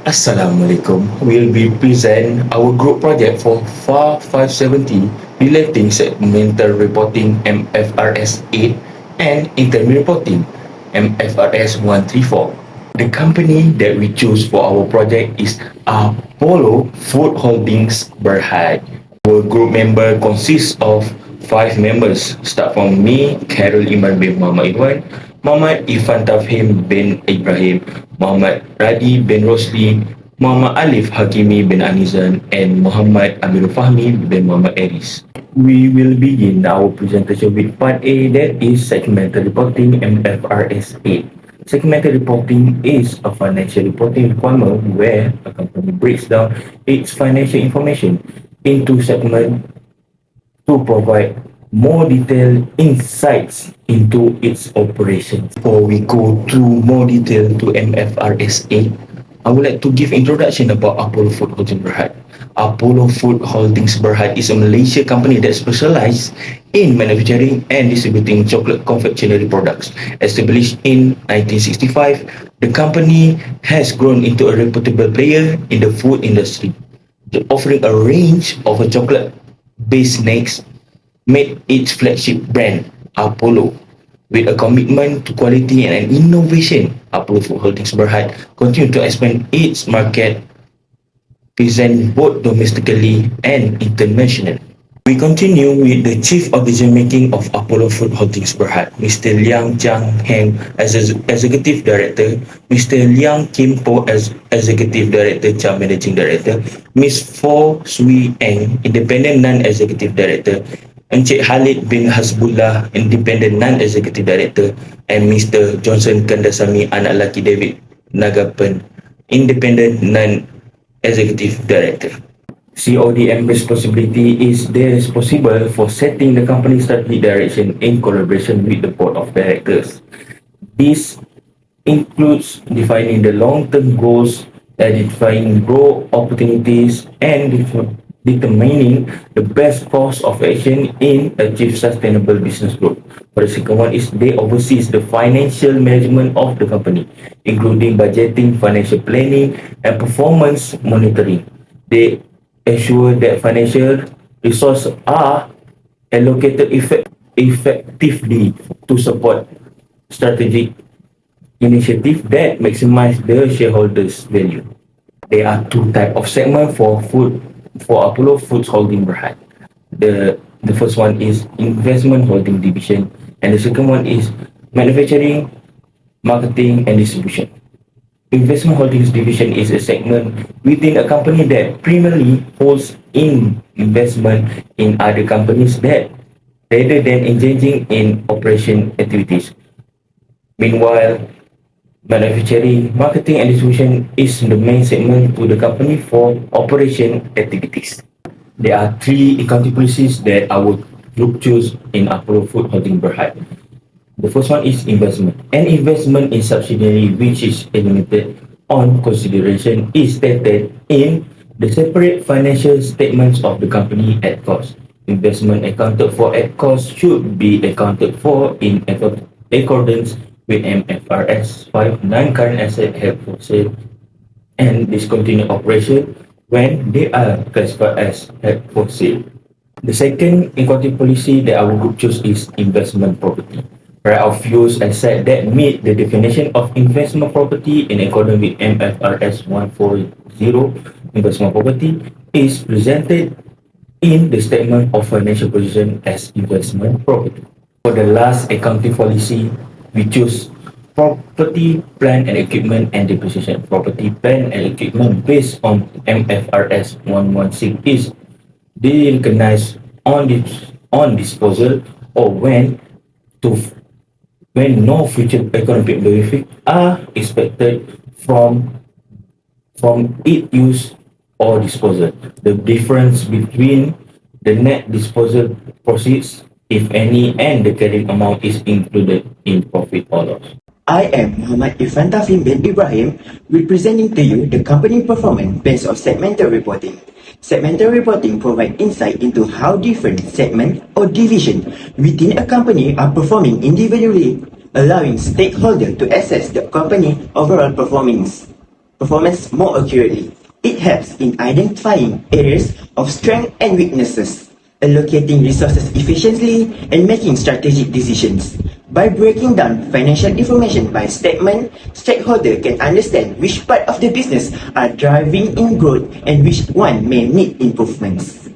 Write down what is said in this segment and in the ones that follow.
Assalamualaikum. We'll be present our group project for FAR570 relating segmental reporting MFRS 8 and interim reporting MFRS 134. The company that we choose for our project is Apollo Food Holdings Berhad. Our group member consists of 5 members, start from me, Khairuliman bin Muhammad Iwan, Muhammad Irfan TAFHIM bin IBRAHIM, Muhammad RADHI bin ROSLI, Muhammad ALIF HAQIMY bin ANIZAN, and Muhammad FAHMI bin Muhammad ARIES. We will begin our presentation with part A, that is segmental reporting MFRS 8. Segmental reporting is a financial reporting requirement where a company breaks down its financial information into segments to provide more detailed insights into its operations. Before we go through more detail to MFRS 8, I would like to give introduction about Apollo Food Holdings Berhad. Apollo Food Holdings Berhad is a Malaysia company that specializes in manufacturing and distributing chocolate confectionery products. Established in 1965, the company has grown into a reputable player in the food industry, offering a range of chocolate-based snacks, made its flagship brand, Apollo. With a commitment to quality and innovation, Apollo Food Holdings Berhad continued to expand its market presence both domestically and internationally. We continue with the Chief of Decision Making of Apollo Food Holdings Berhad, Mr. Liang Chang Heng as Executive Director, Mr. Liang Kim Po as Executive Director cum Managing Director, Ms. Fo Sui Eng, Independent Non-Executive Director, Encik Khalid bin Hasbullah, Independent Non-Executive Director, and Mr. Johnson Kandasamy, anak laki David Nagapan, Independent Non-Executive Director. CODM responsibility is they responsible for setting the company's strategic direction in collaboration with the board of directors. This includes defining the long-term goals, identifying growth opportunities, and determining the best course of action in achieve sustainable business growth. For the second one is they oversees the financial management of the company, including budgeting, financial planning, and performance monitoring. They ensure that financial resources are allocated effectively to support strategic initiatives that maximize the shareholders' value. There are two types of segments for Apollo Foods Holding Berhad. The first one is investment holding division, and the second one is manufacturing, marketing, and distribution. Investment holdings division is a segment within a company that primarily holds in investment in other companies that rather than engaging in operation activities. Meanwhile, manufacturing, marketing, and distribution is the main segment to the company for operation activities. There are 3 accounting policies that I would choose in Apollo Food Holding Berhad. The first one is investment. An investment in subsidiary which is eliminated on consideration is stated in the separate financial statements of the company at cost. Investment accounted for at cost should be accounted for in accordance with MFRS 5 non-current asset held for sale and discontinued operation when they are classified as held for sale. The second accounting policy that our group choose is investment property. Right of use asset that meet the definition of investment property in accordance with MFRS 140. Investment property is presented in the statement of financial position as investment property. For the last accounting policy, we choose property, plant and equipment and depreciation. Property, plant and equipment based on MFRS 116 is recognized on disposal or when no future economic benefits are expected from its use or disposal. The difference between the net disposal proceeds, if any, and the carrying amount is included in profit or loss. I am Muhammad Irfan Tafhim bin Ibrahim, representing to you the company performance based on segmental reporting. Segmental reporting provides insight into how different segments or divisions within a company are performing individually, allowing stakeholders to assess the company's overall performance. performance more accurately. It helps in identifying areas of strength and weaknesses, allocating resources efficiently, and making strategic decisions. By breaking down financial information by statement, stakeholders can understand which part of the business are driving in growth and which one may need improvements.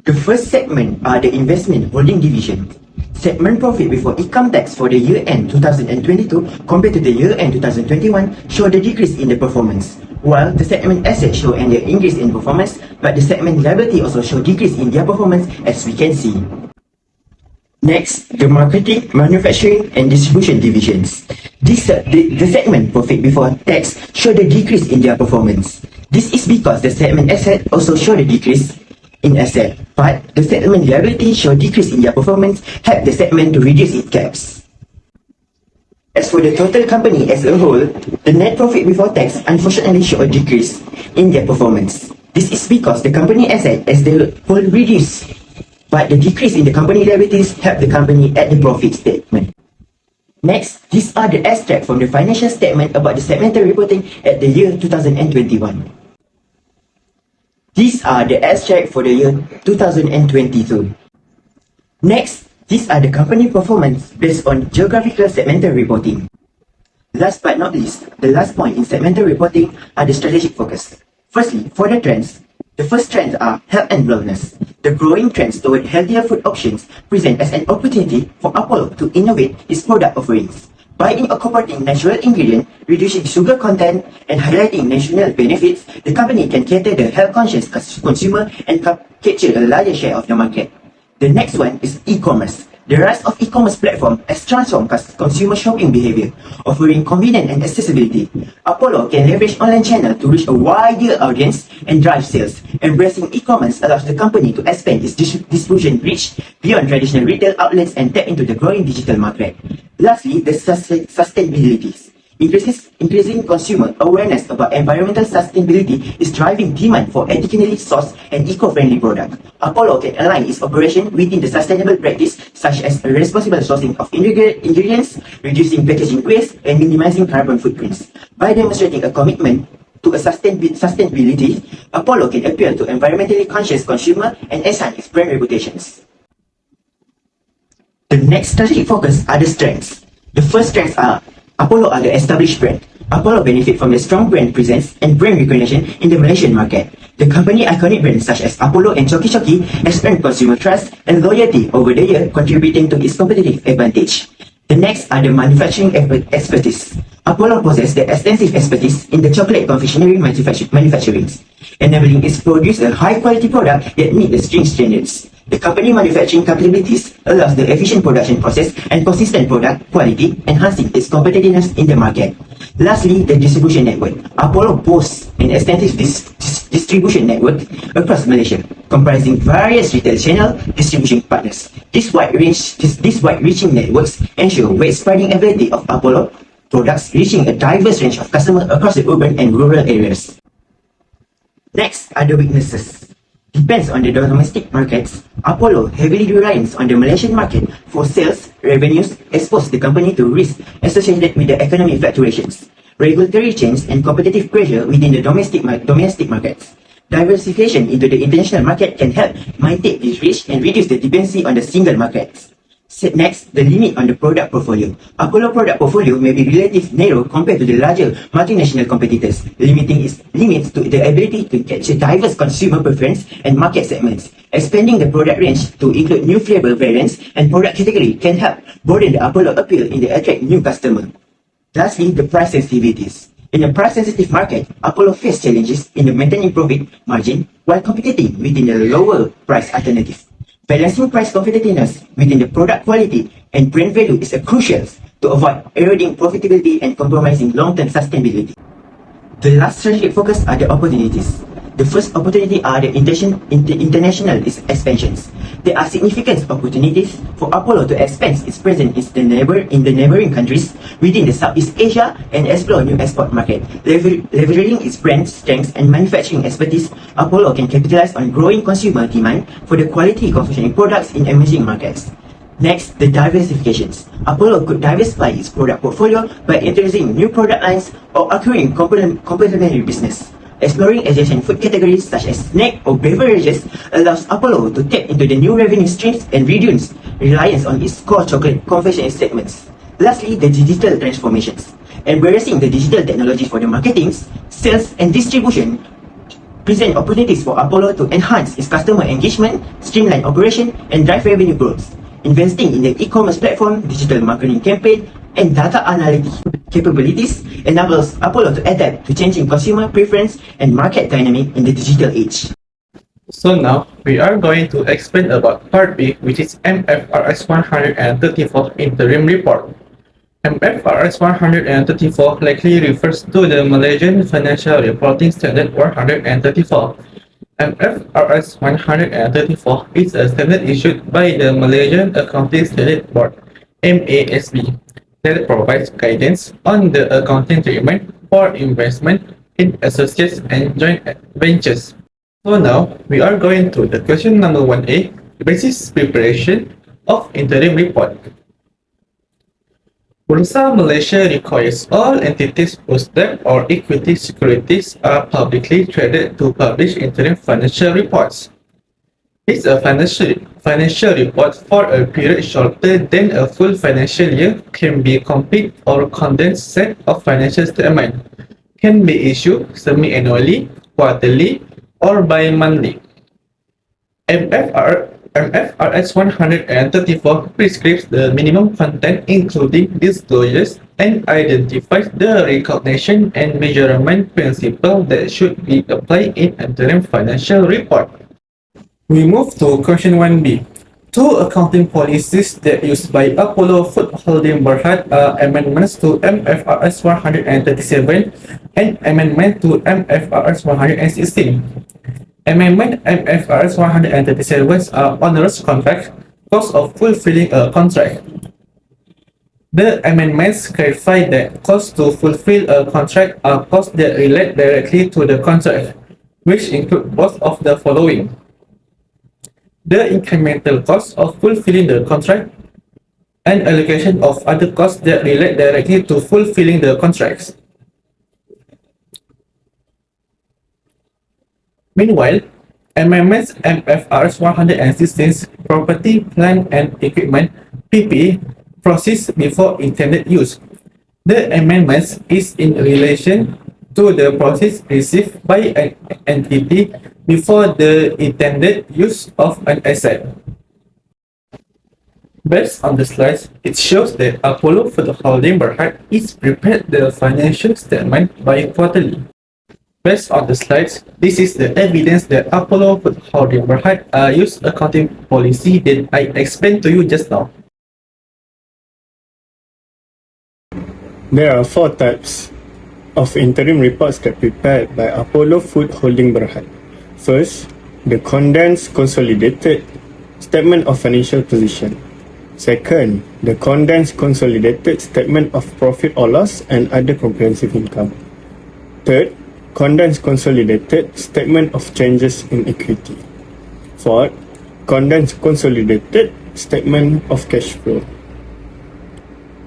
The first segment are the investment holding division. Segment profit before income tax for the year end 2022 compared to the year end 2021 show the decrease in the performance, while the segment assets show an increase in performance, but the segment liability also show decrease in their performance, as we can see. Next, the marketing, manufacturing and distribution divisions. The segment profit before tax show the decrease in their performance. This is because the segment asset also show the decrease in asset, but the segment liability show decrease in their performance, help the segment to reduce its gaps. As for the total company as a whole, the net profit before tax unfortunately show a decrease in their performance. This is because the company asset as the whole reduced, but the decrease in the company liabilities help the company at the profit statement. Next, these are the extract from the financial statement about the segmental reporting at the year 2021. These are the extract for the year 2022. Next, these are the company performance based on geographical segmental reporting. Last but not least, the last point in segmental reporting are the strategic focus. Firstly, for the trends, the first trends are health and wellness. The growing trends toward healthier food options present as an opportunity for Apollo to innovate its product offerings. By incorporating natural ingredients, reducing sugar content, and highlighting national benefits, the company can cater the health-conscious consumer and capture a larger share of the market. The next one is e-commerce. The rise of e-commerce platform has transformed consumer shopping behavior, offering convenience and accessibility. Apollo can leverage online channel to reach a wider audience and drive sales. Embracing e-commerce allows the company to expand its distribution reach beyond traditional retail outlets and tap into the growing digital market. Lastly, the sustainability. Increasing consumer awareness about environmental sustainability is driving demand for ethically sourced and eco-friendly products. Apollo can align its operation within the sustainable practice such as responsible sourcing of ingredients, reducing packaging waste, and minimizing carbon footprints. By demonstrating a commitment to a sustainability, Apollo can appeal to environmentally conscious consumer and enhance its brand reputations. The next strategic focus are the strengths. The first strengths are Apollo are the established brand. Apollo benefit from the strong brand presence and brand recognition in the Malaysian market. The company iconic brands such as Apollo and Choki Choki has earned consumer trust and loyalty over the year, contributing to its competitive advantage. The next are the manufacturing expertise. Apollo possesses the extensive expertise in the chocolate confectionery manufacturing, enabling its produce a high-quality product that meet the strict standards. The company manufacturing capabilities allows the efficient production process and consistent product quality, enhancing its competitiveness in the market. Lastly, the distribution network. Apollo boasts an extensive distribution network across Malaysia, comprising various retail channel distribution partners. These wide-reaching networks ensure widespreading ability of Apollo products reaching a diverse range of customers across the urban and rural areas. Next are the weaknesses. Depends on the domestic markets, Apollo heavily relies on the Malaysian market for sales revenues, expose the company to risk associated with the economic fluctuations, regulatory change and competitive pressure within the domestic markets. Diversification into the international market can help mitigate this risk and reduce the dependency on the single markets. Next, the limit on the product portfolio. Apollo product portfolio may be relatively narrow compared to the larger multinational competitors, limiting its limits to the ability to capture diverse consumer preference and market segments. Expanding the product range to include new flavor variants and product category can help broaden the Apollo appeal and attract new customers. Lastly, the price sensitivities. In a price-sensitive market, Apollo faces challenges in the maintaining profit margin while competing within the lower price alternative. Balancing price competitiveness within the product quality and brand value is crucial to avoid eroding profitability and compromising long-term sustainability. The last strategic focus are the opportunities. The first opportunity are the international expansions. There are significant opportunities for Apollo to expand its presence in the neighboring countries within the Southeast Asia and explore new export markets. Leveraging its brand strengths and manufacturing expertise, Apollo can capitalize on growing consumer demand for the quality confectionery products in emerging markets. Next, the diversifications. Apollo could diversify its product portfolio by introducing new product lines or acquiring complementary business. Exploring adjacent food categories such as snack or beverages allows Apollo to tap into the new revenue streams and reduce reliance on its core chocolate confectionery segments. Lastly, the digital transformations. Embracing the digital technologies for the marketing, sales and distribution present opportunities for Apollo to enhance its customer engagement, streamline operation and drive revenue growth. Investing in the e-commerce platform, digital marketing campaign, and data analytics capabilities enables Apollo to adapt to changing consumer preference and market dynamic in the digital age. So now, we are going to explain about Part B, which is MFRS 134 Interim Report. MFRS 134 likely refers to the Malaysian Financial Reporting Standard 134. MFRS 134 is a standard issued by the Malaysian Accounting Standard Board (MASB) that provides guidance on the accounting treatment for investment in associates and joint ventures. So now, we are going to the question number 1A, basis preparation of interim report. Bursa Malaysia requires all entities whose debt or equity securities are publicly traded to publish interim financial reports. It's a financial report for a period shorter than a full financial year can be complete or condensed set of financial statements, can be issued semi-annually, quarterly, or bi-monthly. MFRS 134 prescribes the minimum content including disclosures and identifies the recognition and measurement principle that should be applied in interim financial report. We move to question 1B. Two accounting policies that used by Apollo Food Holding Berhad are amendments to MFRS 137 and amendment to MFRS 116. Amendment MFRS 137 are onerous contract, cost of fulfilling a contract. The amendments clarify that costs to fulfill a contract are costs that relate directly to the contract, which include both of the following: the incremental cost of fulfilling the contract and allocation of other costs that relate directly to fulfilling the contracts. Meanwhile, amendments MFRS 116 Property, Plant and Equipment (PP) proceeds before intended use. The amendments is in relation to the proceeds received by an entity before the intended use of an asset. Based on the slides, it shows that Apollo Food Holding Berhad is prepared the financial statement by quarterly. Based on the slides, this is the evidence that Apollo Food Holding Berhad use accounting policy that I explained to you just now. There are four types of interim reports that prepared by Apollo Food Holding Berhad. First, the condensed consolidated statement of financial position. Second, the condensed consolidated statement of profit or loss and other comprehensive income. Third, condensed consolidated statement of changes in equity. Fourth, condensed consolidated statement of cash flow.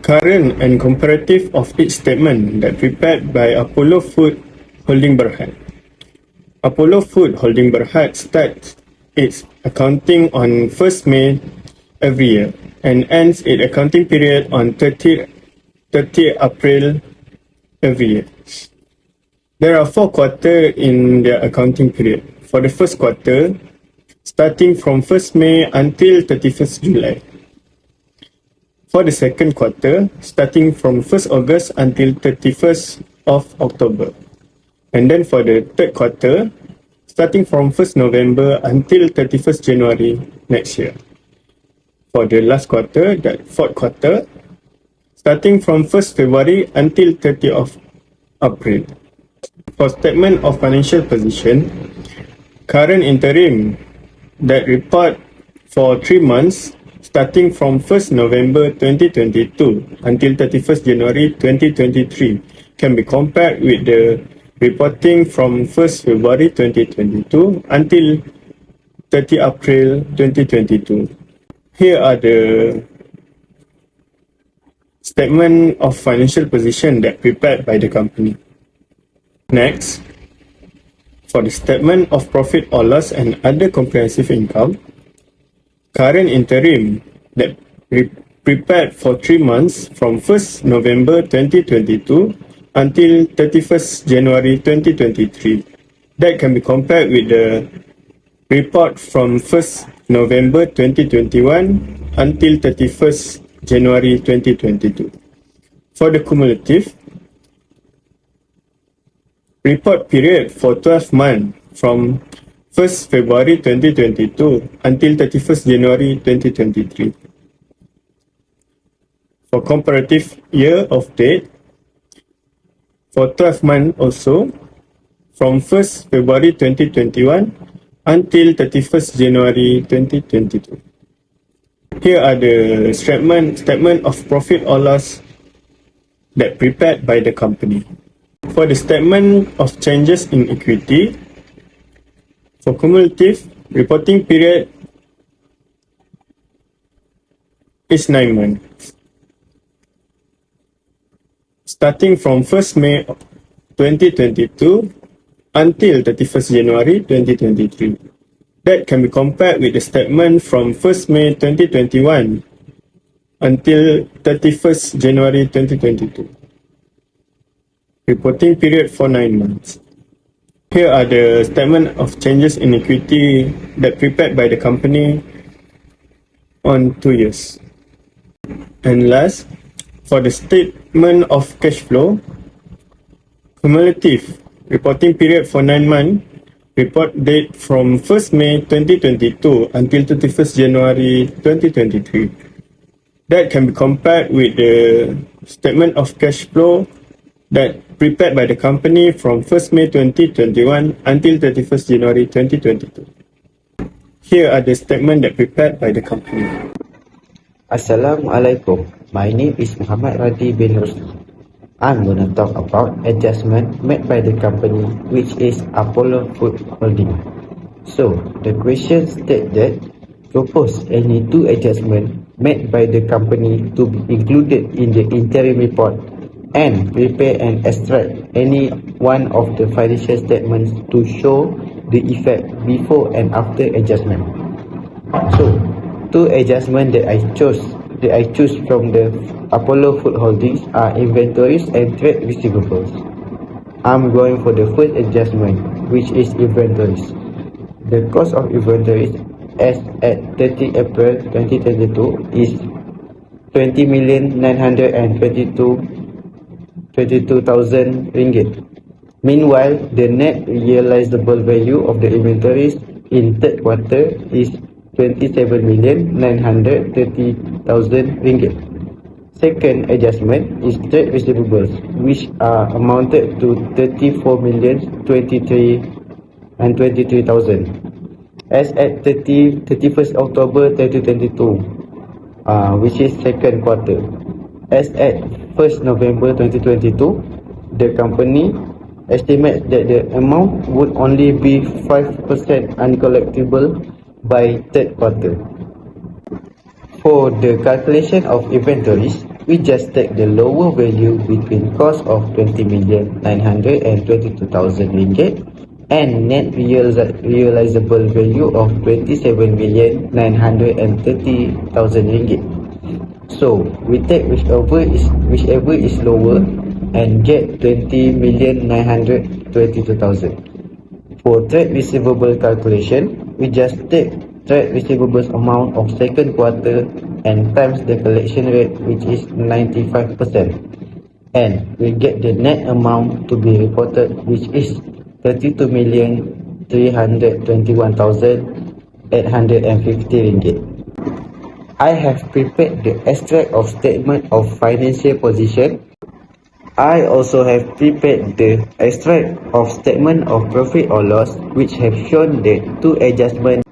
Current and comparative of each statement that prepared by Apollo Food Holding Berhad. Apollo Food Holding Berhad starts its accounting on 1st May every year and ends its accounting period on 30 April every year. There are 4 quarters in the accounting period. For the first quarter, starting from 1st May until 31st July. For the second quarter, starting from 1st August until 31st of October. And then for the third quarter, starting from 1st November until 31st January next year. For the last quarter, that fourth quarter, starting from 1st February until 30th of April. For statement of financial position, current interim that report for 3 months starting from 1st November 2022 until 31st January 2023 can be compared with the reporting from 1st February 2022 until 30 April 2022. Here are the statement of financial position that prepared by the company. Next, for the statement of profit or loss and other comprehensive income, current interim that prepared for 3 months from 1st November 2022 until 31st January 2023. That can be compared with the report from 1st November 2021 until 31st January 2022. For the cumulative, report period for 12 months from 1st February 2022 until 31st January 2023. For comparative year of date, for 12 months also, from 1st February 2021 until 31st January 2022. Here are the statement of profit or loss that prepared by the company. For the statement of changes in equity, for cumulative reporting period is 9 months. Starting from 1st May 2022 until 31st January 2023. That can be compared with the statement from 1st May 2021 until 31st January 2022. Reporting period for 9 months. Here are the statement of changes in equity that prepared by the company on 2 years. And last, for the statement of cash flow, cumulative reporting period for 9 months, report date from 1st May 2022 until 31st January 2023. That can be compared with the statement of cash flow that prepared by the company from 1st May 2021 until 31st January 2022. Here are the statements that prepared by the company. Assalamualaikum. My name is Muhammad RADHI bin ROSLI. I'm going to talk about adjustment made by the company, which is Apollo Food Holding. So, the question states that propose any 2 adjustments made by the company to be included in the interim report and prepare and extract any one of the financial statements to show the effect before and after adjustment. So, 2 adjustments that I choose from the Apollo Food Holdings are inventories and trade receivables. I'm going for the first adjustment, which is inventories. The cost of inventories as at 30 April 2022 is 20,922,000 ringgit. Meanwhile, the net realizable value of the inventories in third quarter is 27,930,000 ringgit. Second adjustment is trade receivables, which are amounted to 34,023,000 as at 31st October 2022, which is second quarter. As at 1st November 2022, the company estimates that the amount would only be 5% uncollectible by third quarter. For the calculation of inventories, we just take the lower value between cost of 20,922,000 ringgit and net realizable value of 27,930,000 ringgit. So we take whichever is lower and get 20,922,000. For trade receivable calculation, we just take trade receivables amount of second quarter and times the collection rate, which is 95%, and we get the net amount to be reported, which is 32,321,850 ringgit. I have prepared the extract of statement of financial position. I also have prepared the extract of statement of profit or loss, which have shown the 2 adjustments.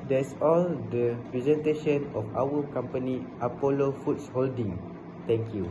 That's all the presentation of our company, Apollo Foods Holding. Thank you.